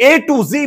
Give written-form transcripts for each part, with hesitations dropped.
A to Z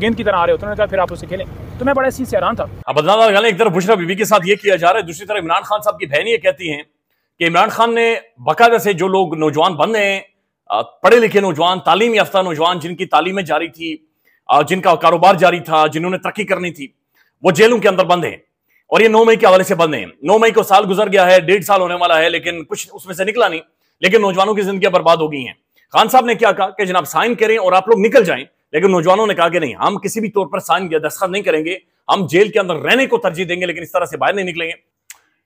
گیند کی طرح آ رہے ہوتے ہیں. انہوں نے کہا پھر آپ اسے کھیلیں. تو میں بڑا اس چیز سے حیران تھا. اب بدنام لگانے ایک طرف بشرا بی بی کے ساتھ یہ کیا جا رہا ہے, دوسری طرف عمران خان صاحب کی بہن یہ کہتی ہیں کہ عمران خان نے باقاعدہ سے جو لوگ نوجوان بن رہے ہیں, پڑھے لکھے نوجوان, تعلیم یافتہ نوجوان, جن کی تعلیمیں جاری تھی, جن کا کاروبار جاری تھا, جنہوں نے ترقی کرنی تھی, وہ جیلوں کے اندر بند ہیں. اور یہ 9 مئی کے حوالے سے بند ہیں. 9 مئی کو سال گزر گیا ہے, 1.5 سال ہونے والا ہے, لیکن کچھ اس میں سے نکلا نہیں. لیکن نوجوانوں کی زندگیاں برباد ہو گئی ہیں. خان صاحب نے کیا کہا کہ جناب سائن کریں اور آپ لوگ نکل جائیں, لیکن نوجوانوں نے کہا کہ نہیں, ہم کسی بھی طور پر سائن یا دستخط نہیں کریں گے, ہم جیل کے اندر رہنے کو ترجیح دیں گے, لیکن اس طرح سے باہر نہیں نکلیں گے.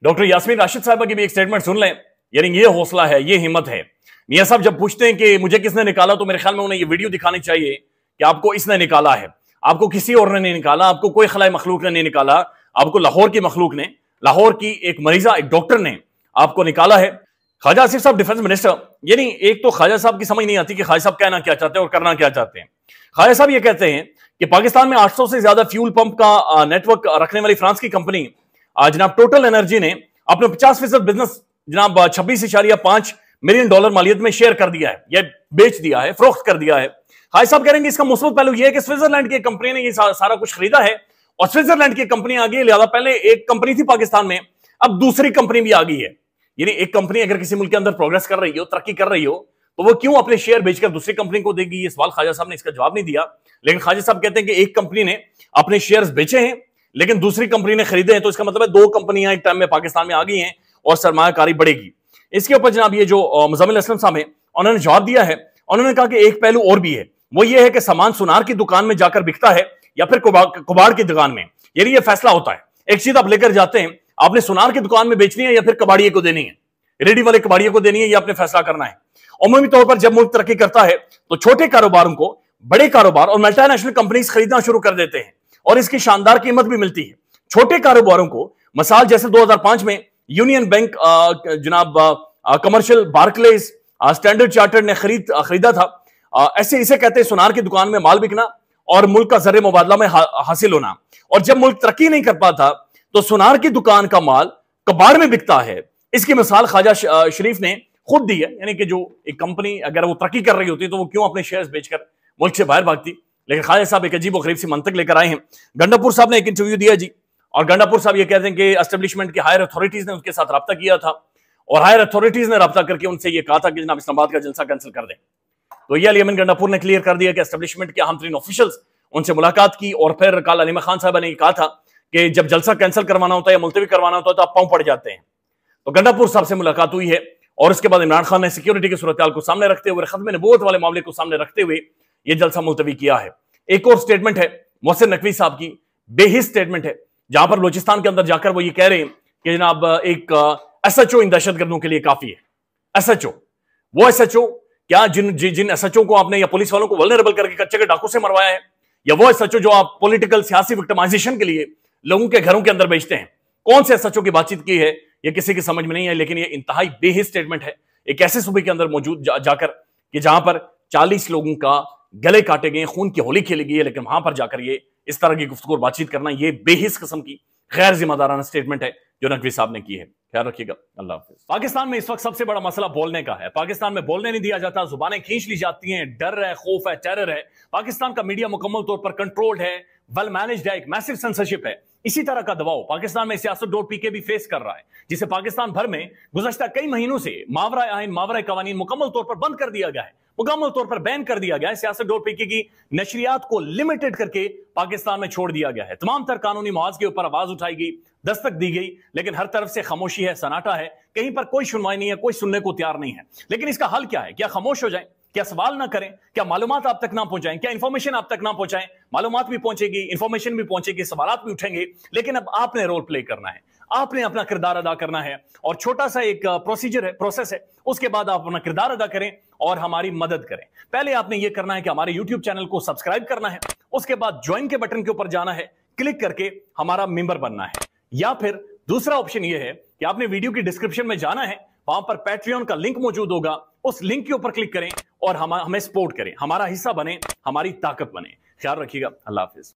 ڈاکٹر یاسمین راشد صاحبہ کی بھی ایک سٹیٹمنٹ سن لیں. یعنی یہ حوصلہ ہے, یہ ہمت ہے. میاں صاحب جب پوچھتے ہیں کہ مجھے کس نے نکالا, تو میرے خیال میں انہیں یہ ویڈیو دکھانی چاہیے کہ آپ کو اس نے نکالا ہے. آپ کو کسی اور نے نہیں نکالا, آپ کو کوئی خلائی مخلوق نے نہیں نکالا, آپ کو لاہور کی مخلوق نے, لاہور کی ایک مریضہ, ایک ڈاکٹر نے آپ کو نکالا ہے. خواجہ آصف صاحب ڈیفنس منسٹر, یعنی ایک تو خواجہ صاحب کی سمجھ نہیں آتی کہ خواجہ صاحب کہنا کیا چاہتے ہیں اور کرنا کیا چاہتے ہیں. خواجہ صاحب یہ کہتے ہیں کہ پاکستان میں 800 سے زیادہ فیول پمپ کا نیٹ ورک رکھنے والی فرانس کی کمپنی جناب ٹوٹل انرجی نے اپنے 50% بزنس جناب $26.5 ملین مالیت میں شیئر کر دیا ہے, یہ بیچ دیا ہے, فروخت کر دیا ہے. خواجہ صاحب کہہ رہے ہیں کہ اس کا مثبت پہلو یہ ہے کہ سوئٹزرلینڈ کی کمپنی نے یہ سارا کچھ خریدا ہے, اور سوئٹزرلینڈ کی کمپنی آ گئی, لہذا پہلے ایک کمپنی تھی پاکستان میں, اب دوسری کمپنی بھی آ گئی ہے. یعنی ایک کمپنی اگر کسی ملک کے اندر پروگریس کر رہی ہو, ترقی کر رہی ہو, تو وہ کیوں اپنے شیئر بیچ کر دوسری کمپنی کو دے گی؟ یہ سوال خواجہ صاحب نے اس کا جواب نہیں دیا. لیکن خواجہ صاحب کہتے ہیں کہ ایک کمپنی نے اپنے شیئرز بیچے ہیں لیکن دوسری کمپنی نے خریدے ہیں, تو اس کا مطلب ہے 2 کمپنیاں ایک ٹائم میں پاکستان میں آ گئی ہیں اور سرمایہ کاری بڑھے گی. اس کے اوپر جناب یہ جو مزمل اسلم صاحب ہیں, انہوں نے جواب دیا ہے. انہوں نے کہا کہ ایک پہلو اور بھی ہے, وہ یہ ہے کہ سامان سونار کی دکان میں جا کر بکتا ہے یا پھر کباڑ کی دکان میں. یعنی یہ فیصلہ ہوتا ہے, ایک چیز آپ لے کر جاتے ہیں, آپ نے سونار کی دکان میں بیچنی ہے یا پھر کباڑیے کو دینی ہے, ریڈی والے کباڑیے کو دینی ہے, یہ آپ نے فیصلہ کرنا ہے. عمومی طور پر جب ملک ترقی کرتا ہے تو چھوٹے کاروباروں کو بڑے کاروبار اور ملٹی نیشنل کمپنیز خریدنا شروع کر دیتے ہیں, اور اس کی شاندار قیمت بھی ملتی ہے. چھوٹے کاروباروں کو مثال جیسے 2005 میں یونین بینک جناب کمرشل بارکلیز اسٹینڈرڈ چارٹرڈ نے خریدا تھا. ایسے اسے کہتے ہیں سونار کی دکان میں مال بکنا اور ملک کا زر مبادلہ میں حاصل ہونا. اور جب ملک ترقی نہیں کر پاتا تو سونار کی دکان کا مال کباڑ میں بکتا ہے. اس کی مثال خواجہ شریف نے خود دی ہے, یعنی کہ جو ایک کمپنی اگر وہ ترقی کر رہی ہوتی تو وہ کیوں اپنے شیئرز بیچ کر ملک سے باہر بھاگتی. لیکن خواجہ صاحب ایک عجیب و غریب سی منطق لے کر آئے ہیں. گنڈاپور صاحب نے ایک انٹرویو دیا جی, اور گنڈاپور صاحب یہ کہتے ہیں کہ اسٹیبلشمنٹ کی ہائر اتھارٹیز نے ان کے ساتھ رابطہ کیا تھا, اور ہائر اتھارٹیز نے رابطہ کر کے ان سے یہ کہا تھا کہ جناب اسلام آباد کا جلسہ کینسل کر دیں. تو یہ علی امین گنڈاپور نے کلیئر کر دیا کہ اسٹیبلشمنٹ کے اہم ترین آفیشلز ان سے ملاقات کی, اور پھر کل علیمہ خان صاحبہ نے یہ کہا تھا کہ جب جلسہ کینسل کروانا ہوتا ہے یا ملتوی کروانا ہوتا ہے تو آپ پاؤں پڑ جاتے ہیں. تو گنڈاپور صاحب سے ملاقات ہوئی ہے, اور اس کے بعد عمران خان نے سیکیورٹی کی صورتحال کو سامنے رکھتے ہوئے, ختم نبوت والے معاملے کو سامنے رکھتے ہوئے یہ جلسہ ملتوی کیا ہے. ایک اور سٹیٹمنٹ ہے محسن نقوی صاحب کی, بے حس سٹیٹمنٹ ہے, جہاں پر بلوچستان کے اندر جا کر وہ یہ کہہ رہے ہیں کہ جناب ایک ایس ایچ او ان دہشت گردوں کے لیے کافی ہے. ایس ایچ او, وہ ایس ایچ او کیا جن ایس ایچ او کو آپ نے یا پولیس والوں کو ولنریبل کر کے کچے کے ڈاکو سے مروایا ہے, یا وہ ایس ایچ او جو آپ پولیٹیکل سیاسی وکٹمائزیشن کے لیے لوگوں کے گھروں کے اندر بیچتے ہیں؟ کون سے ایس ایچ او کی بات چیت کی ہے یہ کسی کی سمجھ میں نہیں ہے. لیکن یہ انتہائی بے حس سٹیٹمنٹ ہے ایک ایسے صوبے کے اندر موجود جا کر کہ جہاں پر 40 لوگوں کا گلے کاٹے گئے, خون کی ہولی کھیلی گئی ہے, لیکن وہاں پر جا کر یہ اس طرح کی گفتگو اور بات چیت کرنا, یہ بے حس قسم کی غیر ذمہ دارانہ سٹیٹمنٹ ہے جو نقوی صاحب نے کی ہے. خیال رکھیے گا. اللہ حافظ. پاکستان میں اس وقت سب سے بڑا مسئلہ بولنے کا ہے. پاکستان میں بولنے نہیں دیا جاتا, زبانیں کھینچ لی جاتی ہیں, ڈر ہے, خوف ہے, ٹیرر ہے. پاکستان کا میڈیا مکمل طور پر کنٹرولڈ ہے, ویل مینجڈ ہے, ایک میسو سینسرشپ ہے. اسی طرح کا دباؤ پاکستان میں سیاست.pk بھی فیس کر رہا ہے, جسے پاکستان بھر میں گزشتہ کئی مہینوں سے ماورائے آئین, ماورائے قوانین مکمل طور پر بند کر دیا گیا ہے, مکمل طور پر بین کر دیا گیا ہے. سیاست.pk کی نشریات کو لمیٹڈ کر کے پاکستان میں چھوڑ دیا گیا ہے. تمام تر قانونی محاذ کے اوپر آواز اٹھائی گئی, دستک دی گئی, لیکن ہر طرف سے خاموشی ہے, سناٹا ہے, کہیں پر کوئی سنوائی نہیں ہے, کوئی سننے کو تیار نہیں ہے. لیکن اس کا حل کیا ہے؟ کیا خاموش ہو جائیں؟ کیا سوال نہ کریں؟ کیا معلومات آپ تک نہ پہنچائیں؟ کیا انفارمیشن آپ تک نہ پہنچائیں؟ معلومات بھی پہنچے گی, انفارمیشن بھی پہنچے گی, سوالات بھی اٹھیں گے, لیکن اب آپ نے رول پلے کرنا ہے, آپ نے اپنا کردار ادا کرنا ہے. اور چھوٹا سا ایک پروسیجر ہے, پروسیس ہے, اس کے بعد آپ اپنا کردار ادا کریں اور ہماری مدد کریں. پہلے آپ نے یہ کرنا ہے کہ ہمارے یوٹیوب چینل کو سبسکرائب کرنا ہے, اس کے بعد جوائن کے بٹن کے اوپر جانا ہے, کلک کر کے ہمارا ممبر بننا ہے. یا پھر دوسرا آپشن یہ ہے کہ آپ نے ویڈیو کی ڈسکرپشن میں جانا ہے, وہاں پر پیٹریون کا لنک موجود ہوگا, اس لنک کے اوپر کلک کریں اور ہمیں سپورٹ کریں, ہمارا حصہ بنیں, ہماری طاقت بنیں. خیال رکھیے گا. اللہ حافظ.